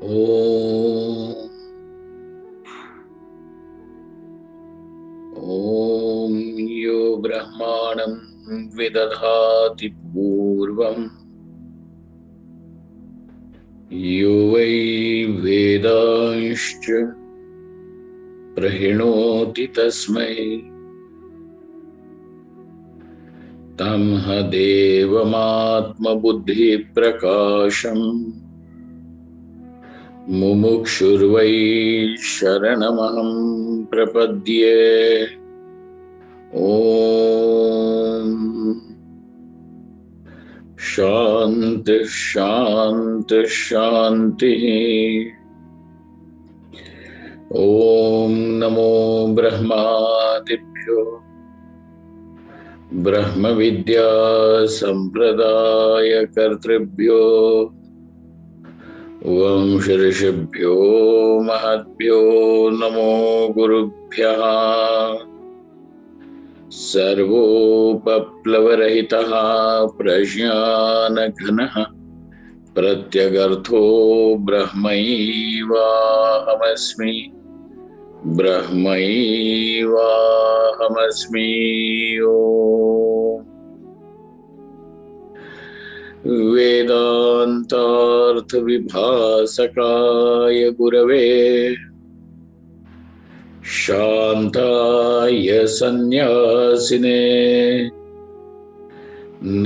ॐ यो ब्रह्माणं विदधाति पूर्वम् यो वै वेदांश्च प्रहिणोति तस्मै तं ह देवमात्मबुद्धिप्रकाशम् मुमुक्षुर्वै शरणमहं प्रपद्ये। ॐ शान्ति शान्ति शान्तिः। ॐ नमो ब्रह्मादिभ्यो ब्रह्मविद्या संप्रदाय कर्तृभ्यो वंशऋषिभ्यो महद्भ्यो नमो गुरुभ्यः। सर्वोपप्लवरहितः प्रज्ञानघनः प्रत्यगर्थो ब्रह्मैवाहमस्मि ब्रह्मैवाहमस्मि। वेदान्तार्थविभासकाय गुरवे शान्ताय सन्न्यासिने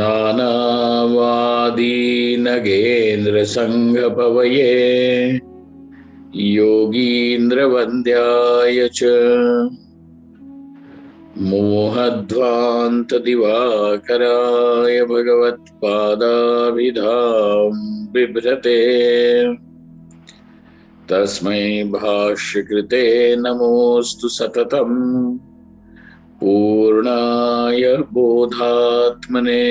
नानावादीनगेन्द्रसङ्घपवये योगीन्द्रवन्द्याय च मोहध्वान्तदिवाकराय भगवत्पादाभिधां बिभ्रते तस्मै भाष्यकृते नमोऽस्तु सततं पूर्णाय बोधात्मने।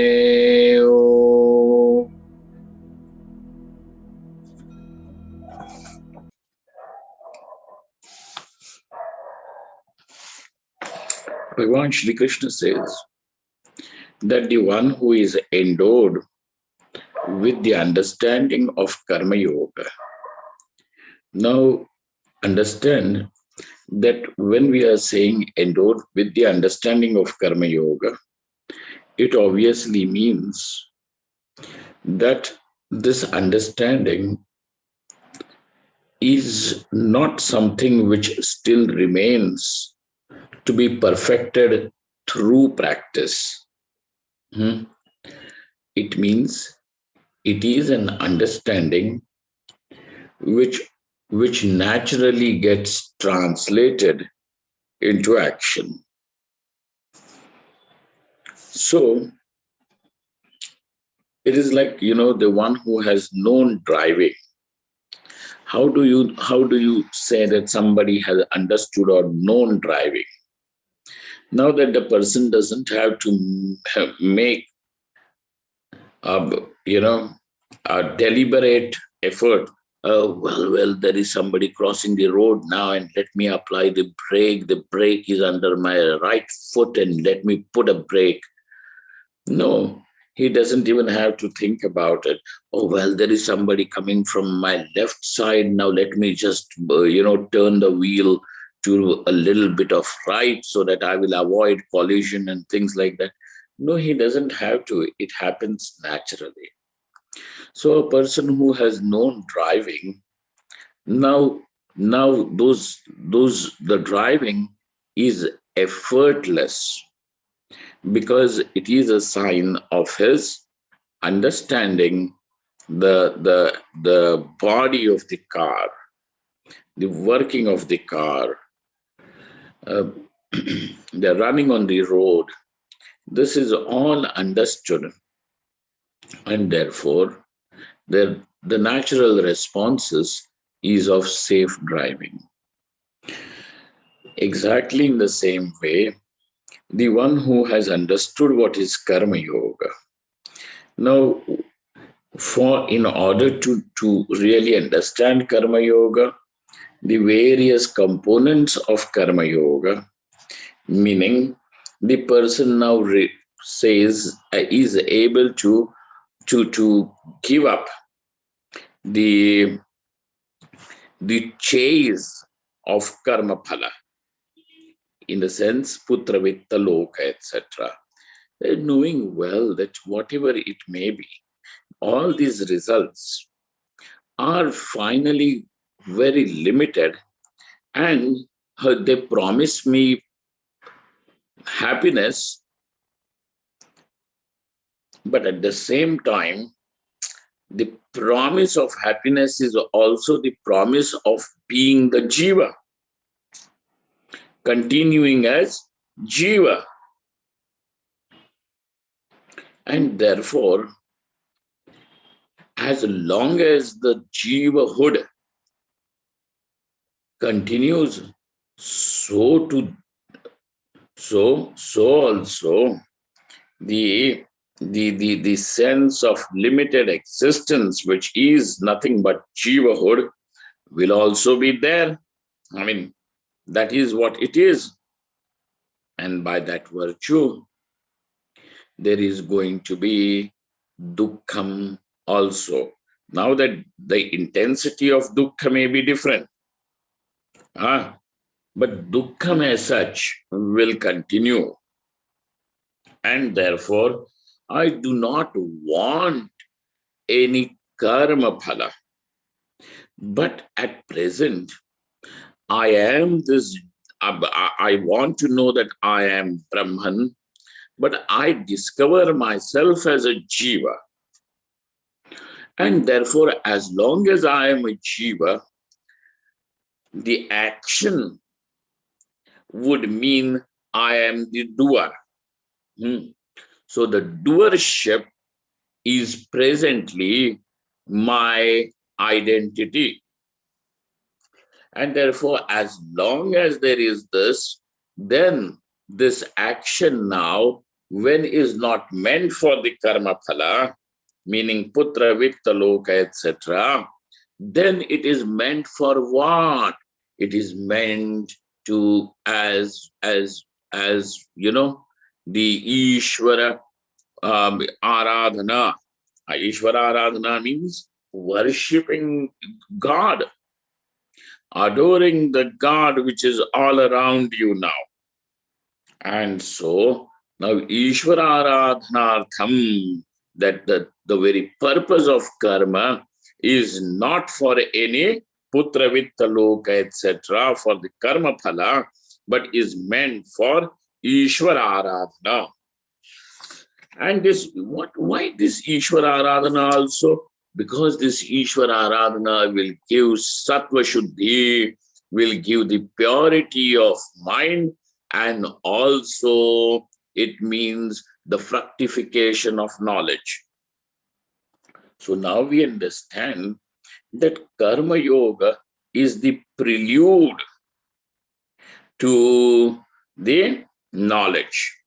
Bhagavan Shri Krishna says that the one who is endowed with the understanding of Karma Yoga. Now, understand that when we are saying endowed with the understanding of Karma Yoga, it obviously means that this understanding is not something which still remains to be perfected through practice. It means it is an understanding which naturally gets translated into action. So it is like, the one who has known driving. How do you say that somebody has understood or known driving? Now that the person doesn't have to make a deliberate effort. Well, there is somebody crossing the road now, and let me apply the brake. The brake is under my right foot, and let me put a brake. No, he doesn't even have to think about it. Oh, well, there is somebody coming from my left side. Now let me just, turn the wheel to a little bit of right so that I will avoid collision and things like that. No, he doesn't have to. It happens naturally. So a person who has known driving, now the driving is effortless because it is a sign of his understanding the body of the car, the working of the car, the running on the road. This is all understood, and therefore the natural responses is of safe driving. Exactly in the same way, the one who has understood what is Karma Yoga. Now, in order to really understand Karma Yoga, the various components of Karma Yoga, meaning the person now is able to give up the the chase of karma phala, in the sense putra vitta loka, etc. Knowing well that whatever it may be, all these results are finally very limited, and they promise me happiness, but at the same time, the promise of happiness is also the promise of being the jiva, continuing as jiva. And therefore, as long as the jivahood continues, so also the sense of limited existence, which is nothing but jivahood, will also be there. I mean, that is what it is. And by that virtue, there is going to be dukkham also. Now that the intensity of dukkha may be different, but dukkham as such will continue. And therefore, I do not want any karma phala. But at present, I am this, I want to know that I am Brahman, but I discover myself as a jiva. And therefore, as long as I am a jiva, the action would mean I am the doer. So the doership is presently my identity. And therefore, as long as there is this, then this action now, when is not meant for the karma phala, meaning putra, vitta, loka, etc., then it is meant for what? It is meant to as you know, the Ishvara Aradhana. Ishvara Aradhana means worshipping God, adoring the God which is all around you now. And so now Ishvara Aradhanartham, that the very purpose of karma is not for any putra vitta loka, etc., for the karma phala, but is meant for Ishvara Aradhana. And this, why this Ishvara Aradhana also? Because this Ishvara Aradhana will give sattva shuddhi, will give the purity of mind, and also it means the fructification of knowledge. So now we understand that karma yoga is the prelude to the knowledge.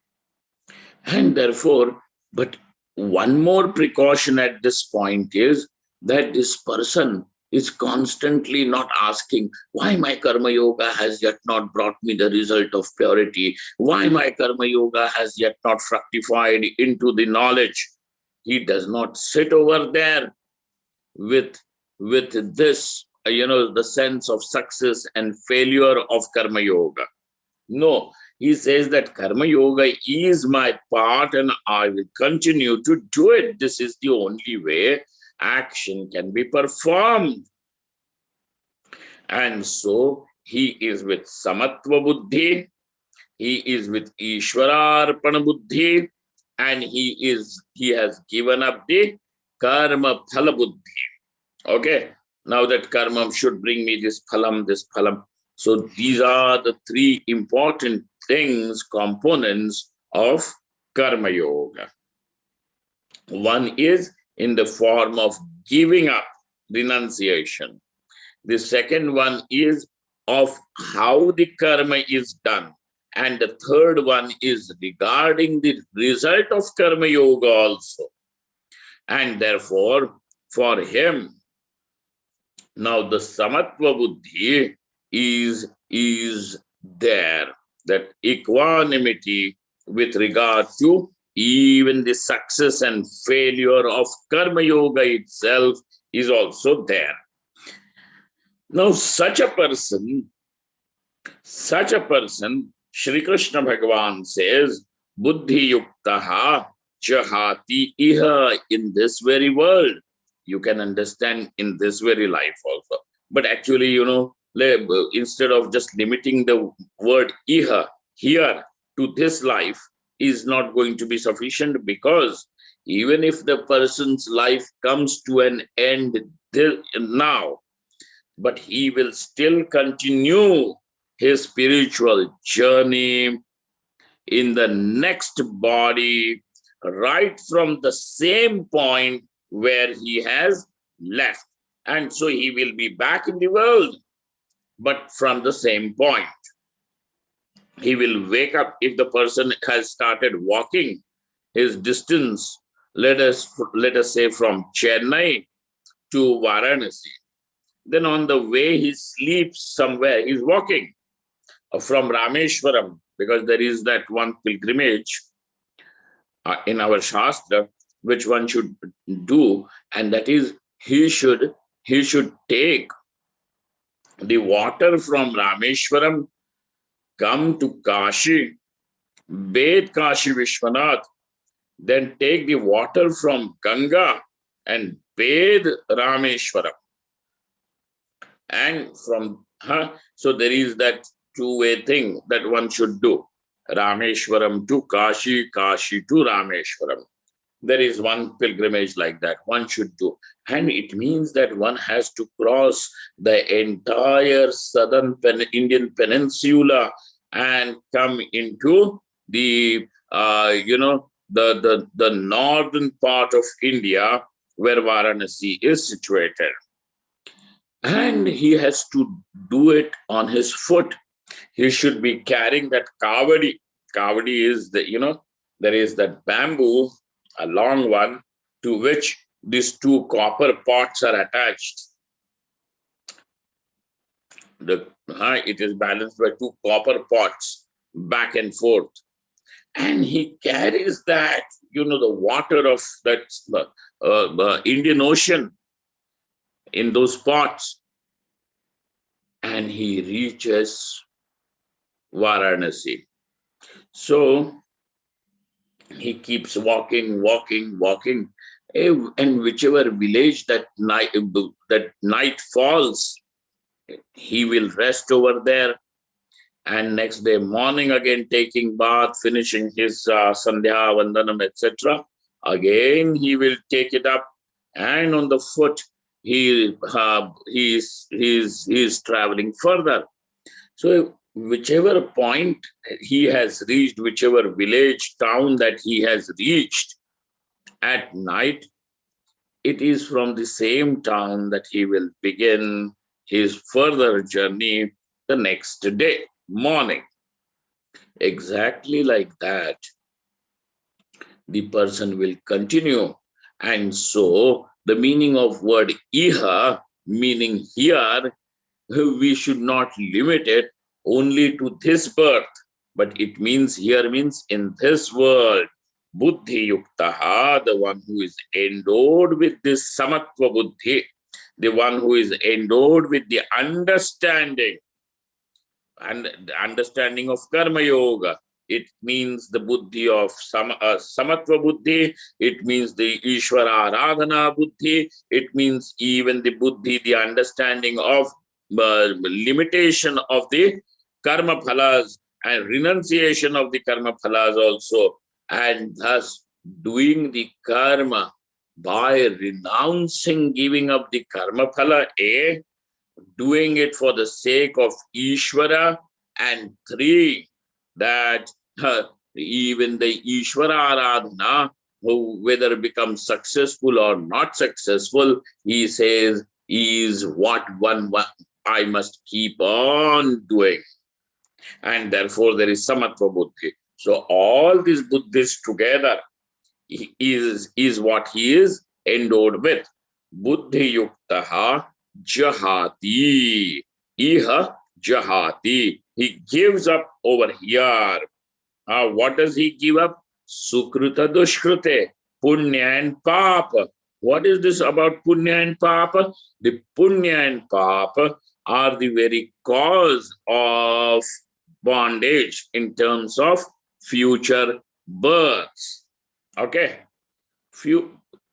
And therefore, but one more precaution at this point is that this person is constantly not asking, why my karma yoga has yet not brought me the result of purity? Why my karma yoga has yet not fructified into the knowledge? He does not sit over there with this, the sense of success and failure of karma yoga. No, he says that karma yoga is my part and I will continue to do it. This is the only way action can be performed. And so he is with samatva buddhi, he is with ishwararpana buddhi, and he has given up the karma phala buddhi. Okay, now that karma should bring me this phalam, this phalam. So these are the three important things, components of karma yoga. One is in the form of giving up, renunciation. The second one is of how the karma is done. And the third one is regarding the result of karma yoga also. And therefore, for him, now the samatva buddhi is there, that equanimity with regard to even the success and failure of karma yoga itself is also there. Now, such a person, Shri Krishna Bhagavan says, Buddhi yuktaha jahati iha, in this very world. You can understand in this very life also. But actually, instead of just limiting the word iha here to this life is not going to be sufficient, because even if the person's life comes to an end now, but he will still continue his spiritual journey in the next body, right from the same point where he has left. And so he will be back in the world, but from the same point. He will wake up. If the person has started walking his distance, let us say from Chennai to Varanasi, then on the way he sleeps somewhere, he's walking from Rameshwaram, because there is that one pilgrimage in our Shastra which one should do, and that is he should take the water from Rameshwaram, come to Kashi, bathe Kashi Vishwanath, then take the water from Ganga and bathe Rameshwaram. And from so there is that two-way thing that one should do. Rameshwaram to Kashi, Kashi to Rameshwaram. There is one pilgrimage like that one should do. And it means that one has to cross the entire southern Indian peninsula and come into the, the northern part of India where Varanasi is situated. And he has to do it on his foot. He should be carrying that kavadi. Kavadi is there is that bamboo, a long one, to which these two copper pots are attached. It is balanced by two copper pots back and forth. And he carries that, the water of that Indian Ocean in those pots, and he reaches Varanasi. So he keeps walking, and whichever village that night falls, he will rest over there, and next day morning again taking bath, finishing his Sandhya Vandanam, etc. Again he will take it up, and on the foot he is traveling further. So whichever point he has reached, whichever village, town that he has reached at night, it is from the same town that he will begin his further journey the next day, morning. Exactly like that, the person will continue. And so the meaning of word iha, meaning here, we should not limit it only to this birth, but it means here means in this world. Buddhi yuktaha, the one who is endowed with this samatva buddhi, the one who is endowed with the understanding, and the understanding of karma yoga. It means the buddhi of samatva buddhi. It means the Ishvara Aradhana buddhi. It means even the buddhi, the understanding of limitation of the karma phalas and renunciation of the karma phalas also, and thus doing the karma by renouncing giving up the karma phala, doing it for the sake of Ishvara, and 3, that even the Ishvara Aradhana, who whether becomes successful or not successful, he says, is what one I must keep on doing. And therefore there is samatva buddhi. So all these buddhis together is what he is endowed with. Buddhi yuktaha jahati. Iha jahati. He gives up over here. What does he give up? Sukruta dushkrute. Punya and papa. What is this about punya and papa? The punya and papa are the very cause of bondage in terms of future births. Okay.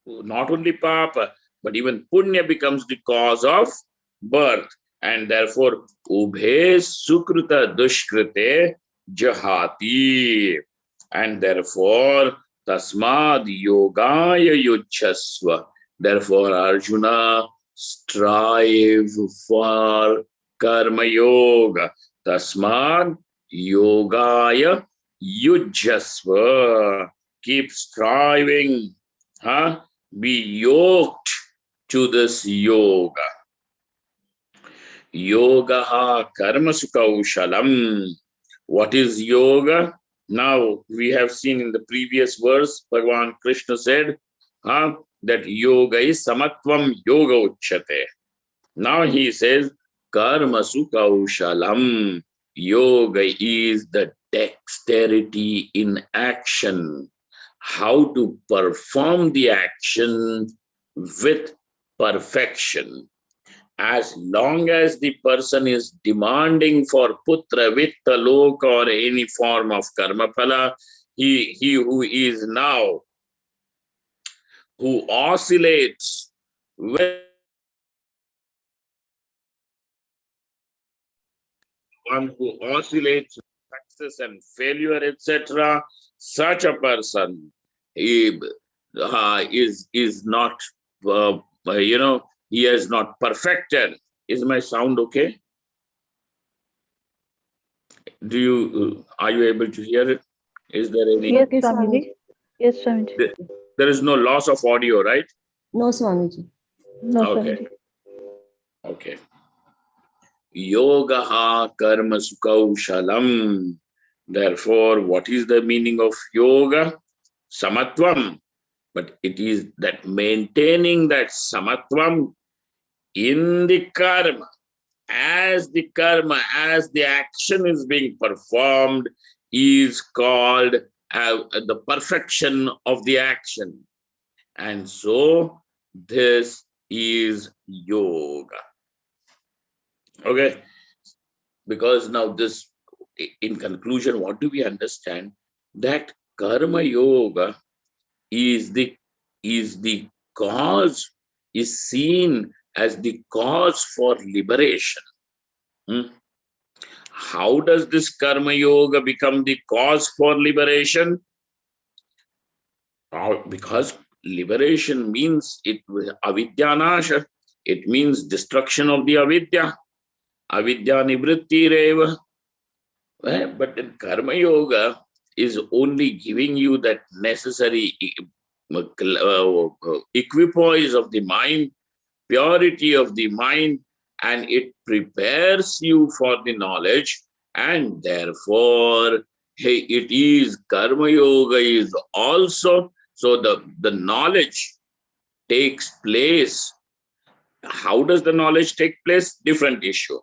Not only papa, but even punya becomes the cause of birth. And therefore, ubhe sukruta dushkrite jahati. And therefore, tasmad yogaya yujhasva. Therefore, Arjuna, strive for karma yoga. Tasmad yogaya yujhasva. Keep striving. Be yoked to this yoga. Yoga karma sukaushalam. What is yoga? Now we have seen in the previous verse, Bhagavan Krishna said that yoga is samatvam yoga uchyate. Now he says karma sukaushalam. Yoga is the dexterity in action. How to perform the action with perfection. As long as the person is demanding for putra, vitta, loka, or any form of karma phala, he who is now, who oscillates with one who oscillates with success and failure, etc., such a person is not, he has not perfected. Is my sound okay? Are you able to hear it? Is there any? Yes, Swamiji. Yes, Swamiji. There is no loss of audio, right? No, Swamiji. No, Okay. Swamiji. Okay. Yoga karma sukaushalam. Therefore, what is the meaning of yoga? Samatvam. But it is that maintaining that samatvam in the karma, as the action is being performed, is called the perfection of the action. And so this is yoga. Okay. Because now this, in conclusion, what do we understand? That karma yoga is seen as the cause for liberation. How does this karma yoga become the cause for liberation? Because liberation means avidyanasha. It means destruction of the avidya. Avidya nivritti reva. But in karma yoga is only giving you that necessary equipoise of the mind, purity of the mind, and it prepares you for the knowledge. And therefore, it is karma yoga is also, so the knowledge takes place. How does the knowledge take place? Different issue.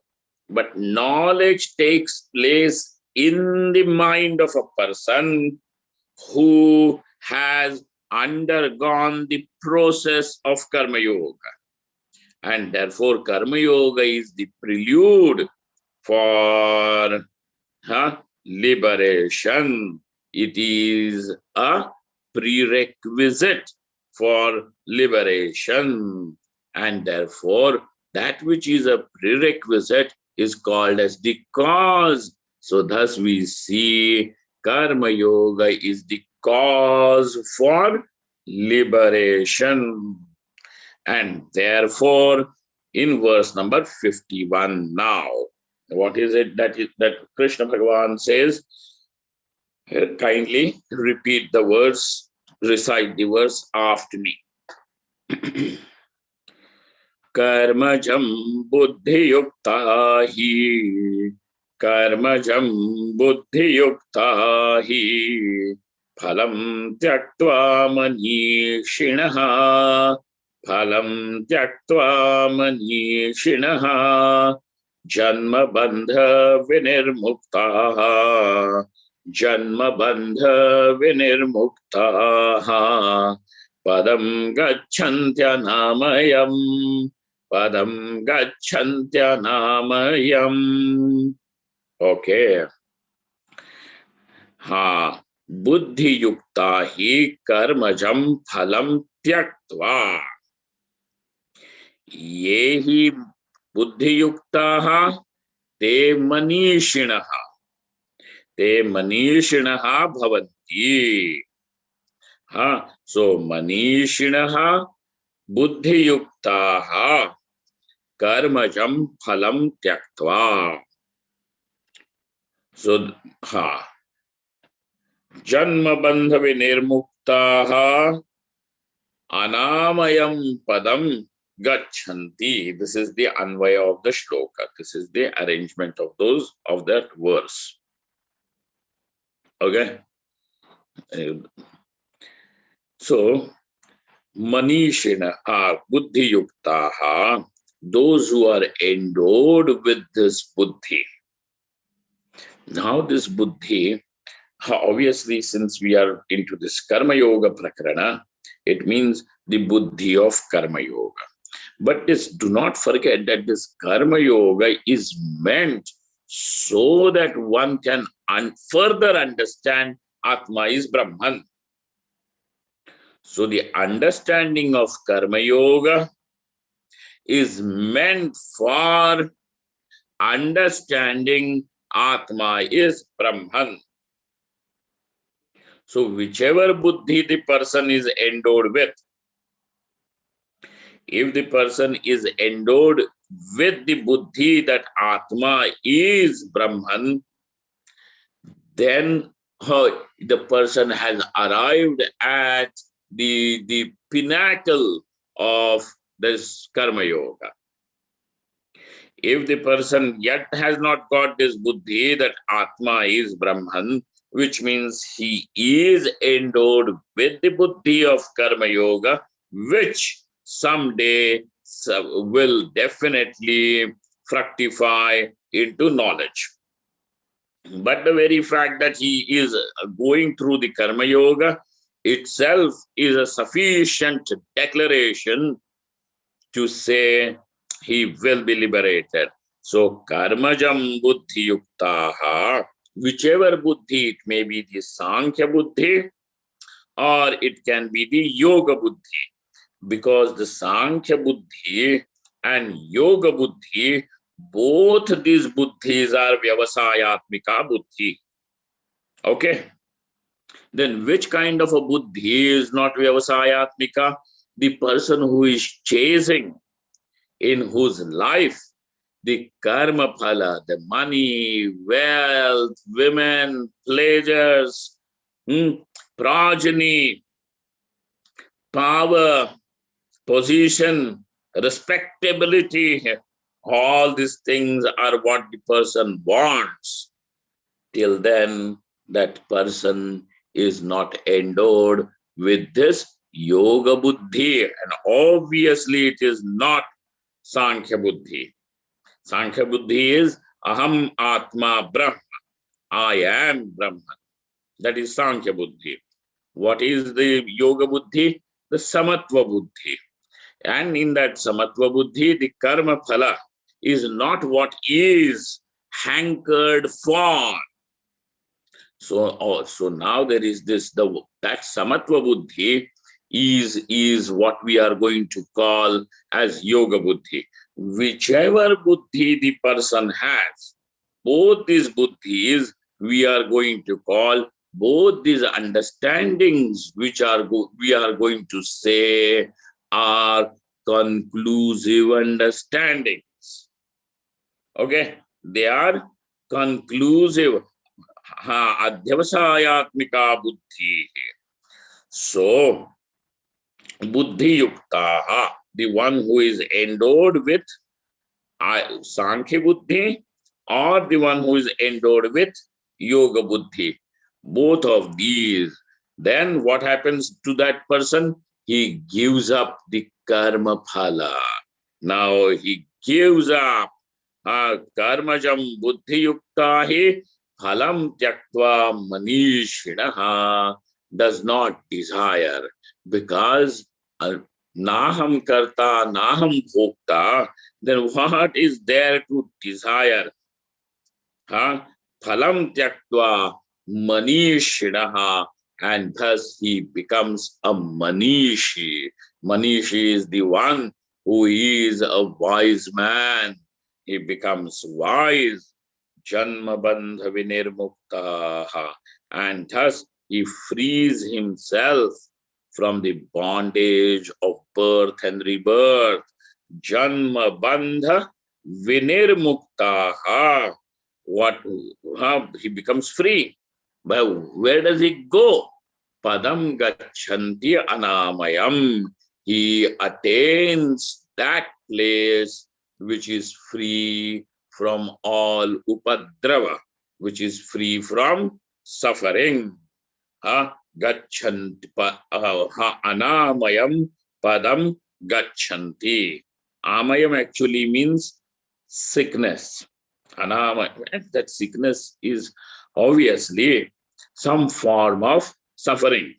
But knowledge takes place in the mind of a person who has undergone the process of karma yoga. And therefore, karma yoga is the prelude for liberation. It is a prerequisite for liberation. And therefore, that which is a prerequisite is called as the cause. So thus we see karma yoga is the cause for liberation. And therefore, in verse number 51 now, what is it that Krishna Bhagavan says? Kindly repeat the verse, recite the verse after me. Karmajam buddhi yukta hi, karmajam buddhi yukta hi, phalam tyaktva manishinaha, phalam tyaktva manishinaha, janma bandha vinirmuktaha, janma bandha vinirmuktaha, padam gacchantya namayam, padam gacchantya namayam. Okay. हाँ, बुद्धि युक्ता ही कर्मजम फलम त्यक्त्वा, ये ही बुद्धि युक्ताः ते मनीषिणः भवन्ति. हाँ, सो मनीषिणः बुद्धि युक्ताः कर्मजम फलम त्यक्त्वा. सो हाँ, जन्म बंध विनिर्मुक्ताः अनामयम पदम gachanti. This is the anvaya of the shloka. This is the arrangement of those of that verse. Okay. So manishina buddhi yuktaha, those who are endowed with this buddhi. Now this buddhi, obviously, since we are into this karma yoga prakarana, it means the buddhi of karma yoga. But do not forget that this karma yoga is meant so that one can further understand Atma is Brahman. So the understanding of karma yoga is meant for understanding Atma is Brahman. So whichever buddhi the person is endowed with, if the person is endowed with the buddhi that Atma is Brahman, then the person has arrived at the pinnacle of this karma yoga. If the person yet has not got this buddhi that Atma is Brahman, which means he is endowed with the buddhi of karma yoga, which someday will definitely fructify into knowledge. But the very fact that he is going through the karma yoga itself is a sufficient declaration to say he will be liberated. So karmajam buddhi yuktaha, whichever buddhi, it may be the Sankhya buddhi or it can be the yoga buddhi, because the Sankhya buddhi and yoga buddhi, both these buddhis are vyavasayatmika buddhi. Okay. Then which kind of a buddhi is not vyavasayatmika? The person who is chasing, in whose life the karma phala, the money, wealth, women, pleasures, progeny, power, position, respectability, all these things are what the person wants. Till then, that person is not endowed with this yoga buddhi, and obviously it is not Sankhya buddhi. Sankhya buddhi is aham atma brahma, I am Brahman. That is Sankhya buddhi. What is the yoga buddhi? The samatva buddhi. And in that samatva buddhi, the karma phala is not what is hankered for. So now there is this, that samatva buddhi is what we are going to call as yoga buddhi. Whichever buddhi the person has, both these buddhis we are going to call, both these understandings which we are going to say are conclusive understandings. Okay, they are conclusive. Adhyavasayatmika buddhi. So, buddhi yuktaha, the one who is endowed with Sankhya buddhi or the one who is endowed with yoga buddhi, both of these, then what happens to that person? He gives up the karma phala. Now he gives up karmajam buddhi yuktahi phalam tyaktva manishinaha, does not desire, because Naham karta, naham bhokta, then what is there to desire? Phalam tyaktva manishinaha, and thus he becomes a manishi. Manishi is the one who is a wise man. He becomes wise. Janma bandha vinirmuktaha, and thus he frees himself from the bondage of birth and rebirth. Janma bandha vinirmuktaha. What he becomes free. But where does he go? Padam gachanti anamayam. He attains that place which is free from all upadrava, which is free from suffering. Gachanti anamayam padam gachanti. Amayam actually means sickness. That sickness is obviously some form of suffering.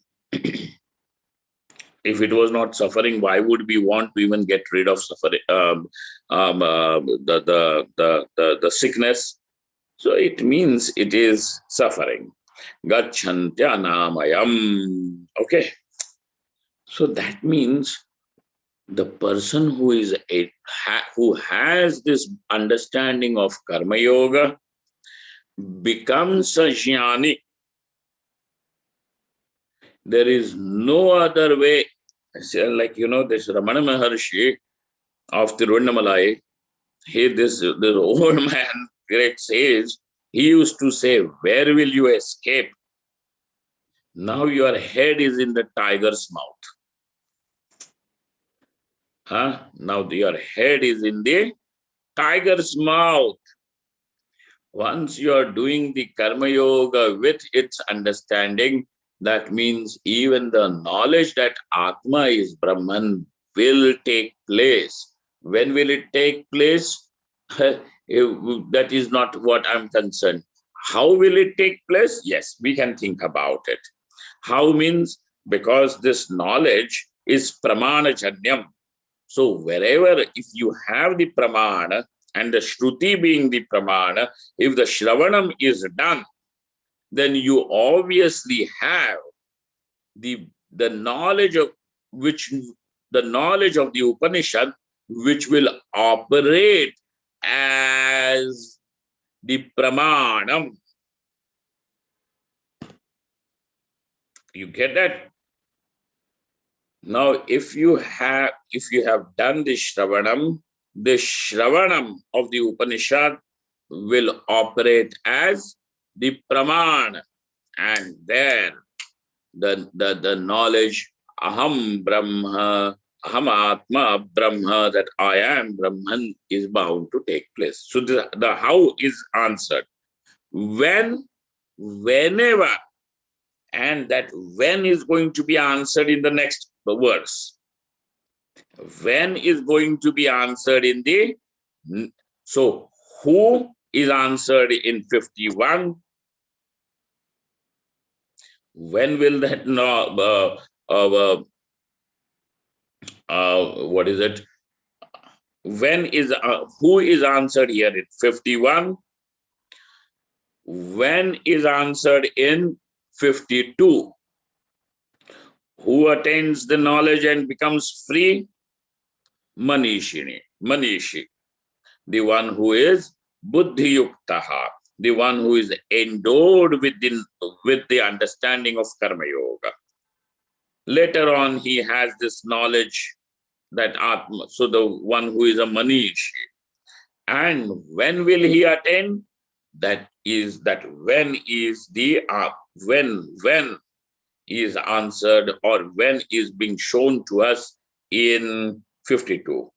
If it was not suffering, why would we want to even get rid of suffering, the sickness? So it means it is suffering. Gacchantya namayam. Okay. So that means the person who is who has this understanding of karma yoga becomes a jnani. There is no other way. Like, this Ramana Maharshi of Tiruvannamalai, this old man, great sage, he used to say, where will you escape? Now your head is in the tiger's mouth. Now your head is in the tiger's mouth. Once you are doing the karma yoga with its understanding, that means even the knowledge that Atma is Brahman will take place. When will it take place? That is not what I'm concerned. How will it take place? Yes, we can think about it. How means because this knowledge is pramana janyam. So wherever, if you have the pramana and the shruti being the pramana, if the shravanam is done, then you obviously have the knowledge of the Upanishad, which will operate as the pramanam. You get that? Now, if you have done the shravanam of the Upanishad will operate as the praman, and there the knowledge aham brahma, aham atma brahma, that I am Brahman, is bound to take place. So the how is answered. Whenever, and that when is going to be answered in the next verse. When is going to be answered in the, so who is answered in 51? When will that what is it? When is who is answered here in 51? When is answered in 52? Who attains the knowledge and becomes free? Manishi, the one who is buddhi yuktaha, the one who is endowed with the understanding of karma yoga. Later on, he has this knowledge that Atma, so the one who is a manishi. And when will he attain? When is the when is answered, or when is being shown to us in 52.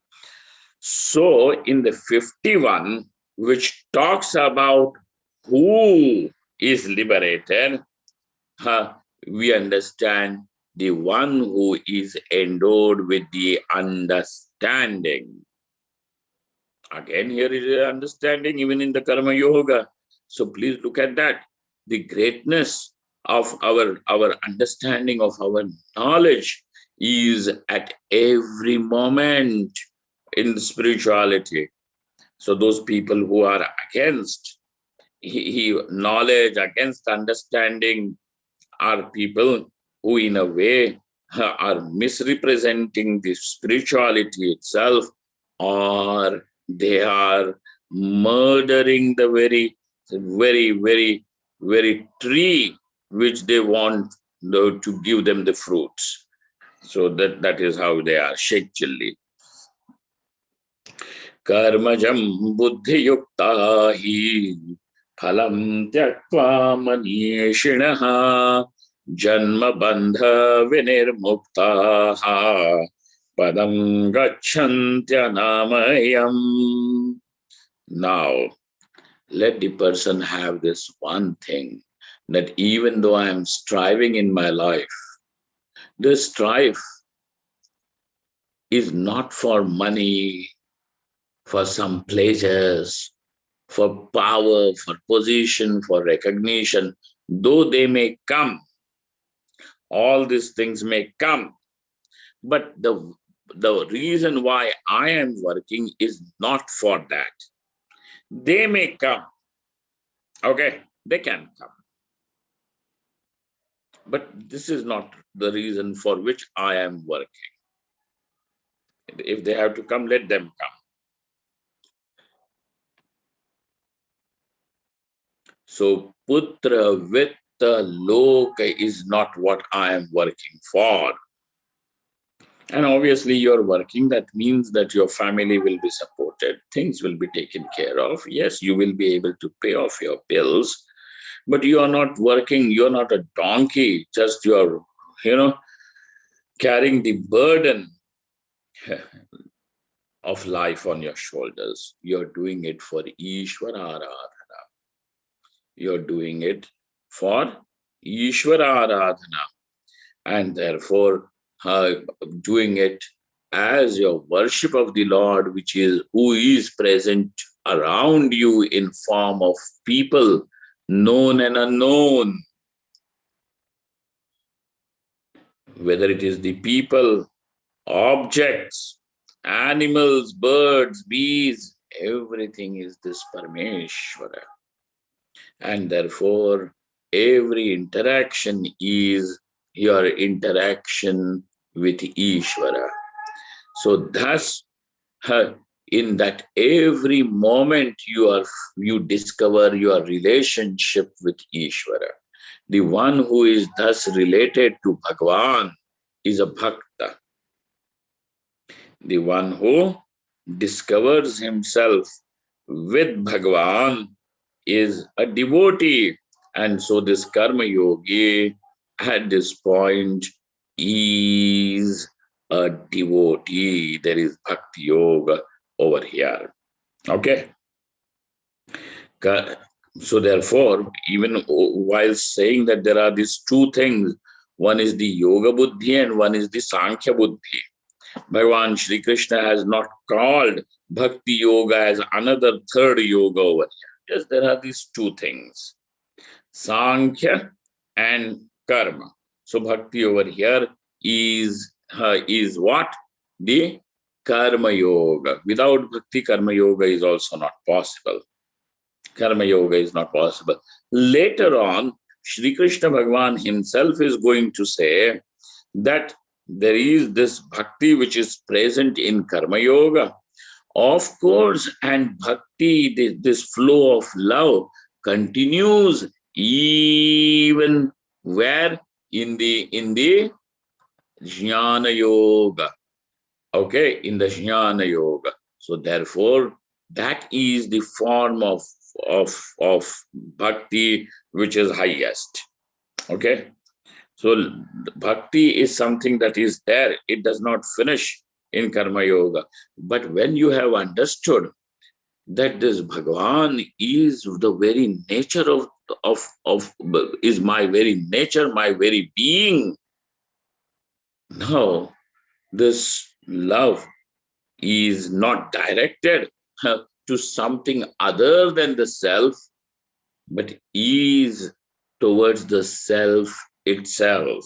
So in the 51, which talks about who is liberated, we understand the one who is endowed with the understanding. Again, here is the understanding even in the karma yoga. So please look at that. The greatness of our understanding of our knowledge is at every moment in spirituality. So those people who are against knowledge, against understanding, are people who in a way are misrepresenting the spirituality itself, or they are murdering the very tree which they want to give them the fruits. So that is how they are. Sheikh Chilli. कर्मजं बुद्धियुक्ता हि फलं त्यक्त्वा मनीषिणः जन्मबन्ध विनिर्मुक्ताः पदं गच्छन्त्यनामयम्. Now, let the person have this one thing, that even though I am striving in my life, this strife is not for money, for some pleasures, for power, for position, for recognition. Though they may come, all these things may come, but the reason why I am working is not for that. They may come, okay, they can come, but this is not the reason for which I am working. If they have to come, let them come. So putra vitta loka is not what I am working for. And obviously you're working, that means that your family will be supported, things will be taken care of. Yes, you will be able to pay off your bills, but you are not working, you're not a donkey, just you're, carrying the burden of life on your shoulders. You're doing it for Ishvara Aradhana. You're doing it for Ishvara Aradhana. And therefore, doing it as your worship of the Lord, which is who is present around you in form of people, known and unknown. Whether it is the people, objects, animals, birds, bees, everything is this Parameshvara. And therefore, every interaction is your interaction with Ishvara. So thus, in that every moment you discover your relationship with Ishvara. The one who is thus related to Bhagavan is a bhakta. The one who discovers himself with Bhagavan is a devotee. And so this karma yogi at this point is a devotee. There is bhakti yoga over here. Okay. So therefore, even while saying that there are these two things, one is the yoga buddhi and one is the sankhya buddhi. Bhagavan Shri Krishna has not called bhakti yoga as another third yoga over here. Yes, there are these two things, sankhya and karma. So bhakti over here is what? The karma yoga. Without bhakti, karma yoga is also not possible. Karma yoga is not possible. Later on, Shri Krishna Bhagavan himself is going to say that there is this bhakti which is present in karma yoga. Of course, and bhakti, this flow of love continues even where? In the jnana yoga. Okay, in the jnana yoga. So therefore, that is the form of bhakti which is highest. Okay. So bhakti is something that is there. It does not finish in karma yoga. But when you have understood that this Bhagavan is the very nature is my very nature, my very being. Now, this love is not directed to something other than the self, but is towards the self itself.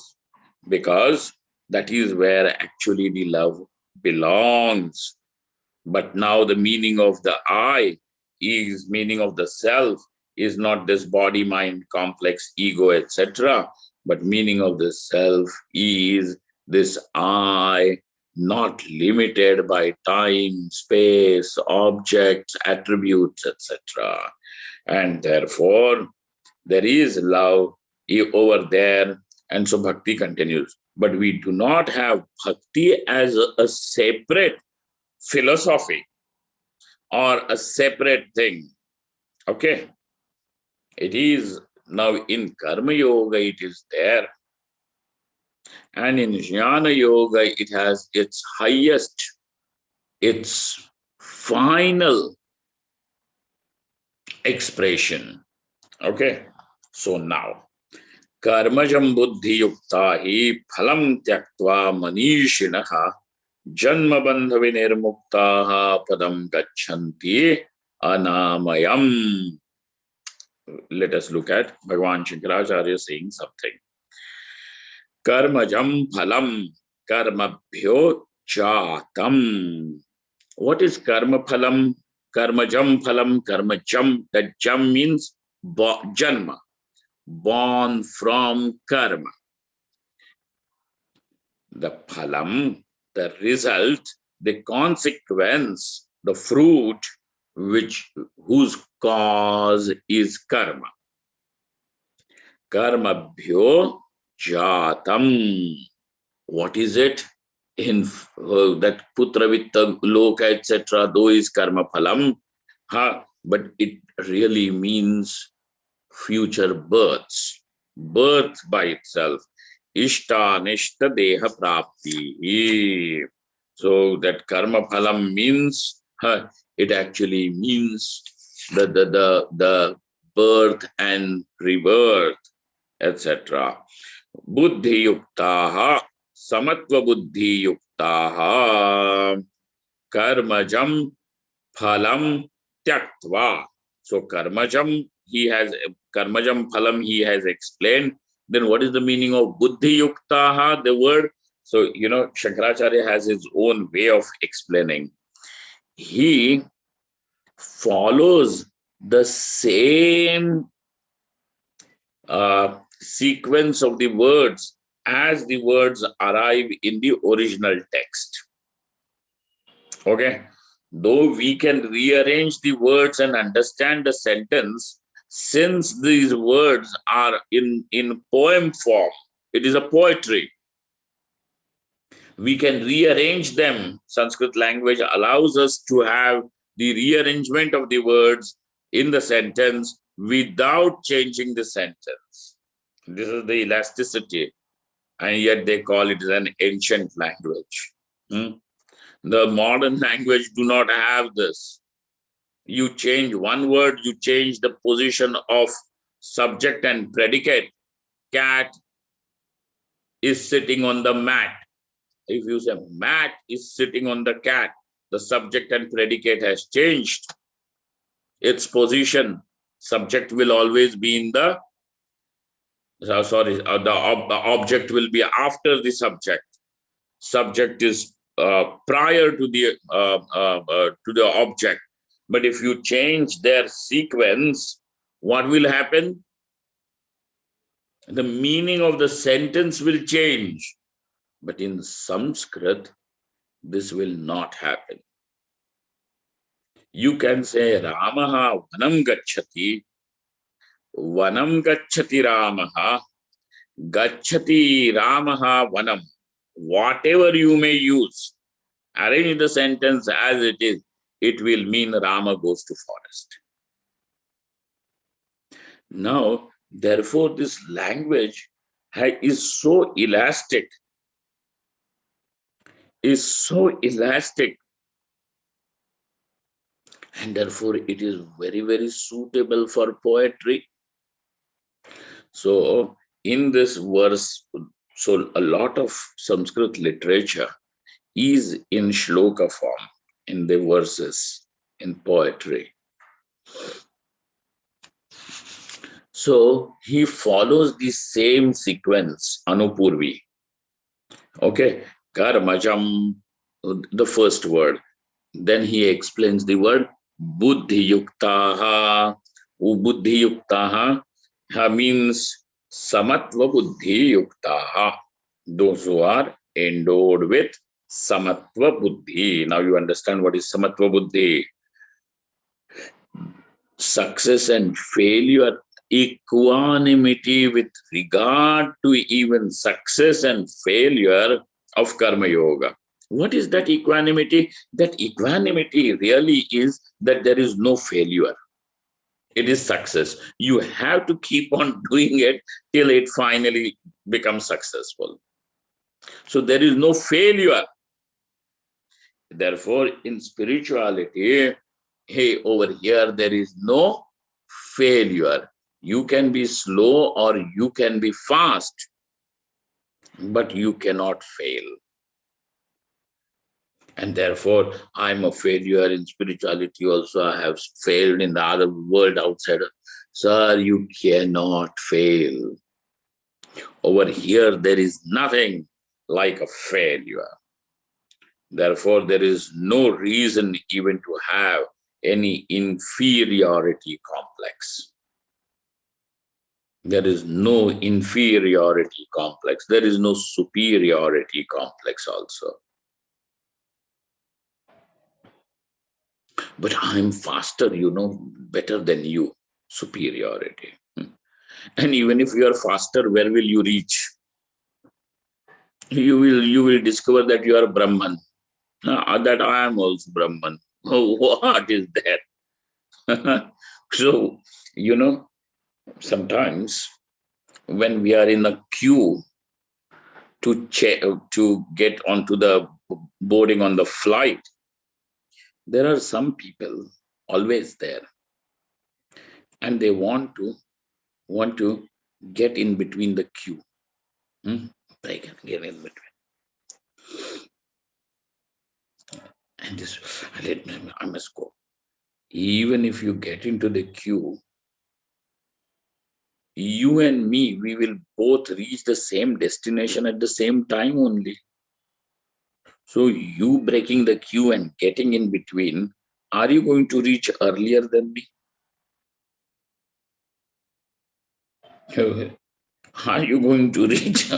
Because That is where actually the love belongs. But now the meaning of the I is meaning of the self is not this body, mind, complex, ego, etc. But meaning of the self is this I, not limited by time, space, objects, attributes, etc. And therefore, there is love over there. And so bhakti continues. But we do not have bhakti as a separate philosophy or a separate thing. Okay. It is now in Karma Yoga, it is there. And in Jnana Yoga, it has its highest, its final expression. Okay. So now, Karmajam buddhi yukta hi phalam tyaktva manishinaha janma bandha vinirmuktaha padam gacchanti anamayam. Let us look at Bhagavan Shankaracharya saying something. Karmajam phalam karmabhyo chatam. What is karma phalam? Karmajam phalam, karmajam. That jam means janma, born from karma. The phalam, the result, the consequence, the fruit, whose cause is karma. Karmabhyo jatam. What is it? In that putra vitta loka, etc., though is karma phalam, but it really means future births, birth by itself. Ishta nishta deha prapti. So that karma phalam means, it actually means the birth and rebirth, etc. Buddhi yuktaha, samatva buddhi yuktaha, karmajam phalam tyaktva. So karmajam phalam he has explained. Then what is the meaning of buddhi yuktaha, the word? So, Shankaracharya has his own way of explaining. He follows the same sequence of the words as the words arrive in the original text. Okay. Though we can rearrange the words and understand the sentence, since these words are in poem form, it is a poetry. We can rearrange them. Sanskrit language allows us to have the rearrangement of the words in the sentence without changing the sentence. This is the elasticity, and yet they call it an ancient language. The modern language do not have this. You change one word, you change the position of subject and predicate. Cat is sitting on the mat. If you say mat is sitting on the cat, the subject and predicate has changed its position. Subject will always be in the object will be after the subject. Subject is prior to the object. But if you change their sequence, what will happen? The meaning of the sentence will change. But in Sanskrit, this will not happen. You can say Ramaha vanam gacchati Ramaha, gacchati Ramaha vanam. Whatever you may use, arrange the sentence as it is, it will mean Rama goes to forest. Now, therefore, this language is so elastic, and therefore it is very, very suitable for poetry. So, in this verse, so a lot of Sanskrit literature is in shloka form, in the verses, in poetry. So he follows the same sequence, Anupurvi. Okay, karmajam, the first word. Then he explains the word buddhi yuktaha. Buddhi yuktaha means samatva buddhi yuktaha. Those who are endowed with samatva buddhi. Now you understand what is samatva buddhi. Success and failure, equanimity with regard to even success and failure of karma yoga. What is that equanimity? That equanimity really is that there is no failure. It is success. You have to keep on doing it till it finally becomes successful. So there is no failure. Therefore, in spirituality, hey, over here, there is no failure. You can be slow or you can be fast, but you cannot fail. And therefore, I'm a failure in spirituality also. I have failed in the other world outside. Sir, you cannot fail. Over here, there is nothing like a failure. Therefore, there is no reason even to have any inferiority complex. There is no inferiority complex. There is no superiority complex also. But I'm faster, better than you. Superiority. And even if you are faster, where will you reach? You will discover that you are Brahman. That I am also Brahman. Oh, what is that? So, sometimes when we are in a queue to get onto the boarding on the flight, there are some people always there, and they want to get in between the queue. They can get in between, and this I must go. Even if you get into the queue, you and me, we will both reach the same destination at the same time only. So you breaking the queue and getting in between, are you going to reach earlier than me? Are you going to reach?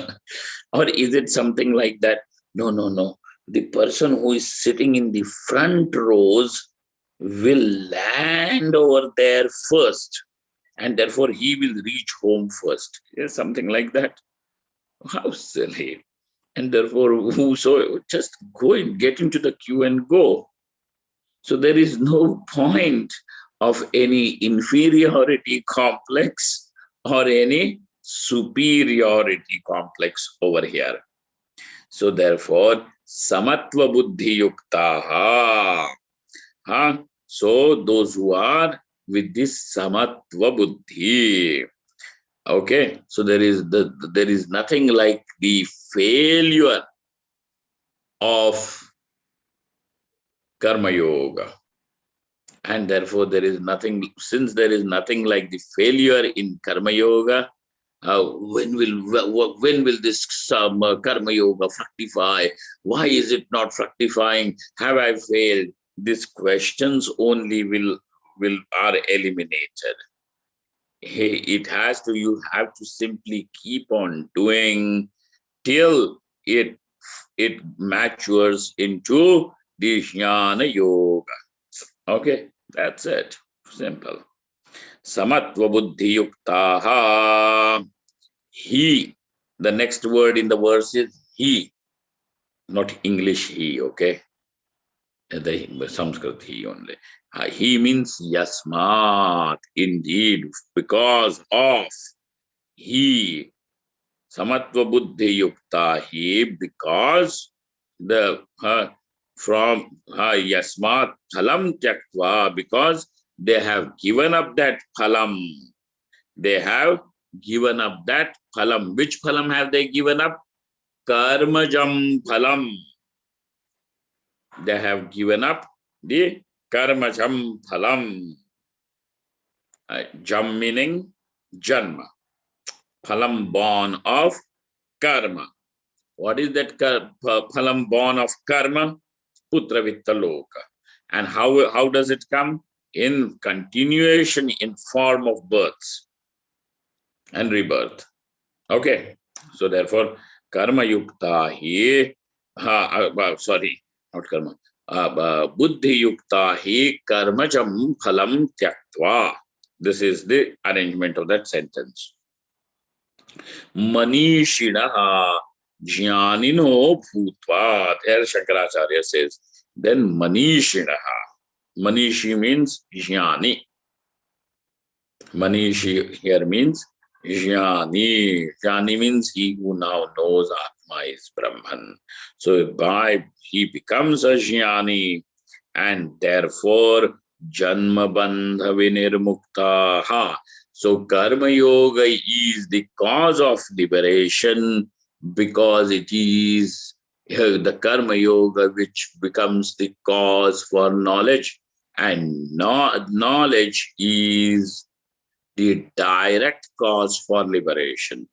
Or is it something like that? No, no, no. The person who is sitting in the front rows will land over there first, and therefore he will reach home first. Yes, something like that. How silly. And therefore, whoso just go and get into the queue and go. So there is no point of any inferiority complex or any superiority complex over here. So therefore, samatva buddhi yuktaha. So those who are with this samatva buddhi. Okay, so there is nothing like the failure of karma yoga. And therefore, since there is nothing like the failure in karma yoga, when will this karma yoga fructify? Why is it not fructifying? Have I failed? These questions only are eliminated. Hey, you have to simply keep on doing till it matures into the jnana yoga. Okay, that's it. Simple. Samatva buddhi yuktaha. He. The next word in the verse is he, not English he, okay? The Sanskrit he only. He means yasmat, indeed, because of he. Samatva buddhi yukta he, because the from yasmat phalam tyaktva, because they have given up that phalam. They have given up that phalam. Which phalam have they given up? Karmajam phalam. They have given up the karmajam phalam. Jam meaning janma. Phalam born of karma. What is that phalam born of karma? Putra vitta loka. And how does it come? In continuation, in form of births and rebirth. Okay. So therefore, karma yukta hi, sorry, not karma. Buddhi yukta hi karmajam phalam tyaktva. This is the arrangement of that sentence. Manishinaha jnanino bhutva. There Shankaracharya says, then manishinaha. Manishi means jnani. Manishi here means jnani. Jnani means he who now knows Atma is Brahman. So by he becomes a jnani, and therefore janma bandha vinirmukta. So karma yoga is the cause of liberation, because it is the karma yoga which becomes the cause for knowledge, and knowledge is the direct cause for liberation.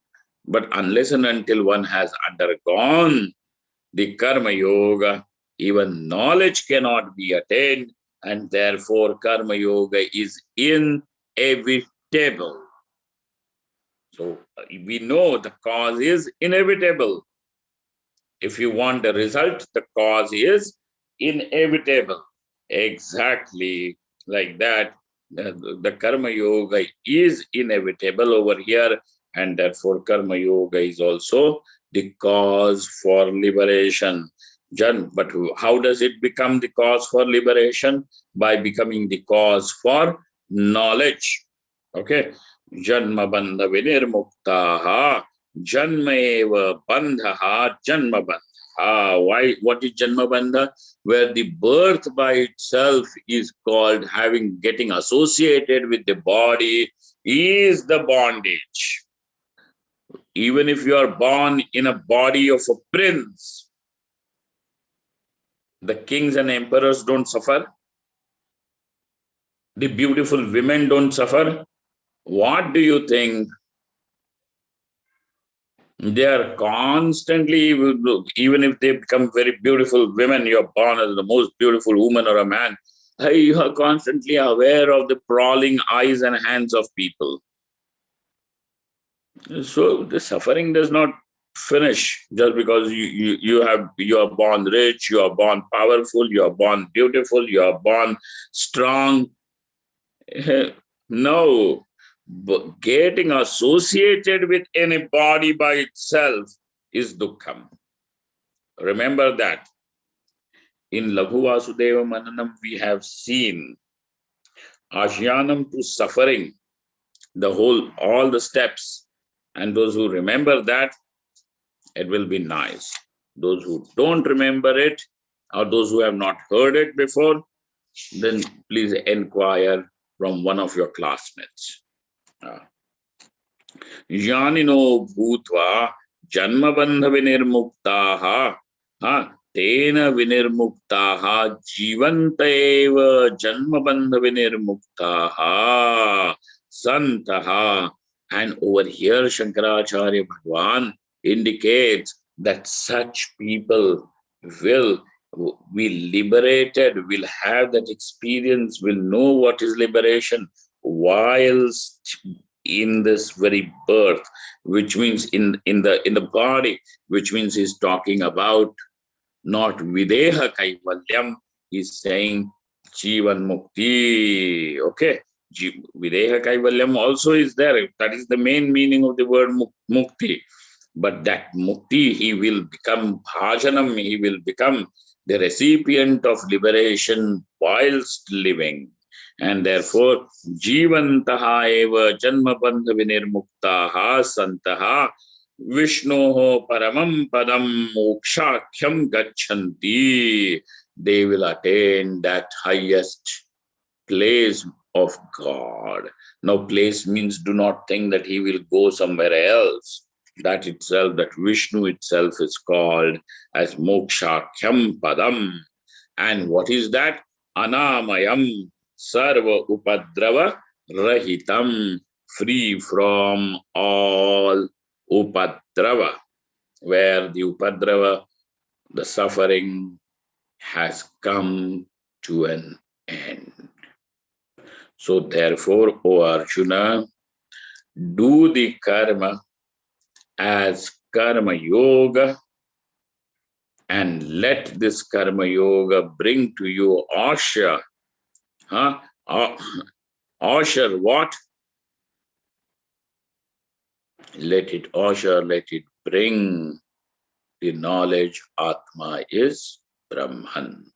But unless and until one has undergone the karma yoga, even knowledge cannot be attained, and therefore karma yoga is inevitable. So we know the cause is inevitable. If you want the result, the cause is inevitable. Exactly like that. The karma yoga is inevitable over here, and therefore karma yoga is also the cause for liberation. But how does it become the cause for liberation? By becoming the cause for knowledge. Okay. Janma bandha vinirmuktaha. Janma eva bandha janma bandha. Why? What is janma bandha? Where the birth by itself is called getting associated with the body is the bondage. Even if you are born in a body of a prince, the kings and emperors don't suffer. The beautiful women don't suffer. What do you think? They are constantly, even if they become very beautiful women, you're born as the most beautiful woman or a man, you are constantly aware of the prowling eyes and hands of people. So the suffering does not finish just because you are born rich, you are born powerful, you are born beautiful, you are born strong. No, but getting associated with any body by itself is dukkham. Remember that. In Laghu Vasudeva Mananam, we have seen Ashyanam to suffering, all the steps. And those who remember that, it will be nice. Those who don't remember it, or those who have not heard it before, then please inquire from one of your classmates. Janino bhutva janma bandha vinirmuktaha tena vinirmuktaha jivanta eva janma bandha vinirmuktaha santaha. And over here Shankaracharya Bhagwan indicates that such people will be liberated, will have that experience, will know what is liberation whilst in this very birth, which means in the body, which means he's talking about not videha kaivalyam, he's saying jivan mukti. Okay, videha kaivalyam also is there. That is the main meaning of the word mukti. But that mukti, he will become bhajanam, he will become the recipient of liberation whilst living. And therefore, jivantaha eva janma bandha vinirmuktaha santaha Vishnoho paramam padam mokshakhyam gachanti. They will attain that highest place of God. Now, place means do not think that he will go somewhere else. That itself, that Vishnu itself is called as mokshakhyam padam. And what is that? Anamayam sarva upadrava rahitam, free from all upadrava. where the Upadrava, the suffering, has come to an end. So therefore, O Arjuna, do the karma as karma yoga, and let this karma yoga bring to you asha. Huh? Asher what? Let it usher, let it bring the knowledge Atma is Brahman.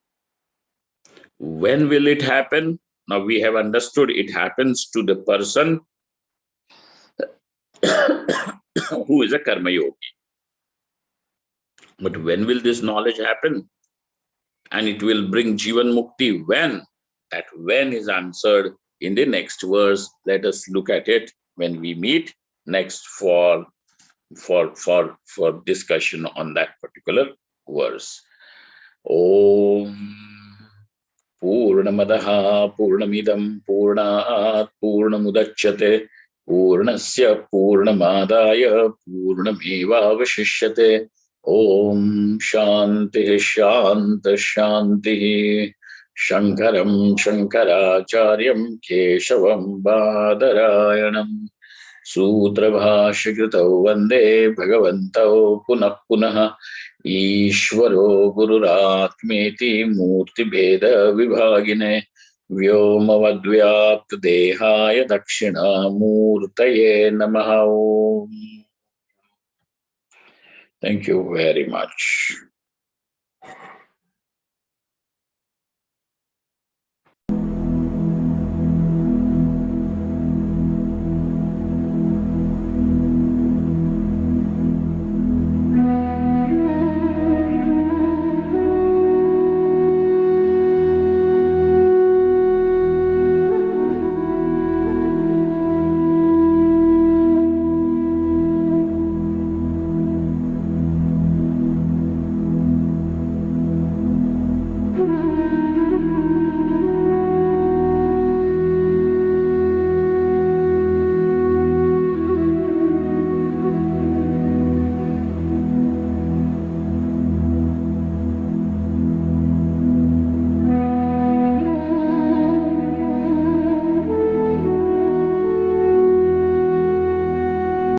When will it happen? Now we have understood it happens to the person who is a karma yogi. But when will this knowledge happen? And it will bring Jivan Mukti when? That when is answered in the next verse. Let us look at it when we meet next for discussion on that particular verse. Om Purnamadaha Purnamidam Purnat Purnamudachyate Purnasya Purnamadaya Purnamevavashishyate. Om Shanti Shanta Shanti. Shankaram Shankaracharyam Keshavam Badarayanam Sutrabhashikritau Vande Bhagavantau Punah Punah Ishvaro Gururatmeti Murti Bheda Vibhagine Vyomavadvyapta Dehaya Dakshina Murtaye Namaha. Thank you very much.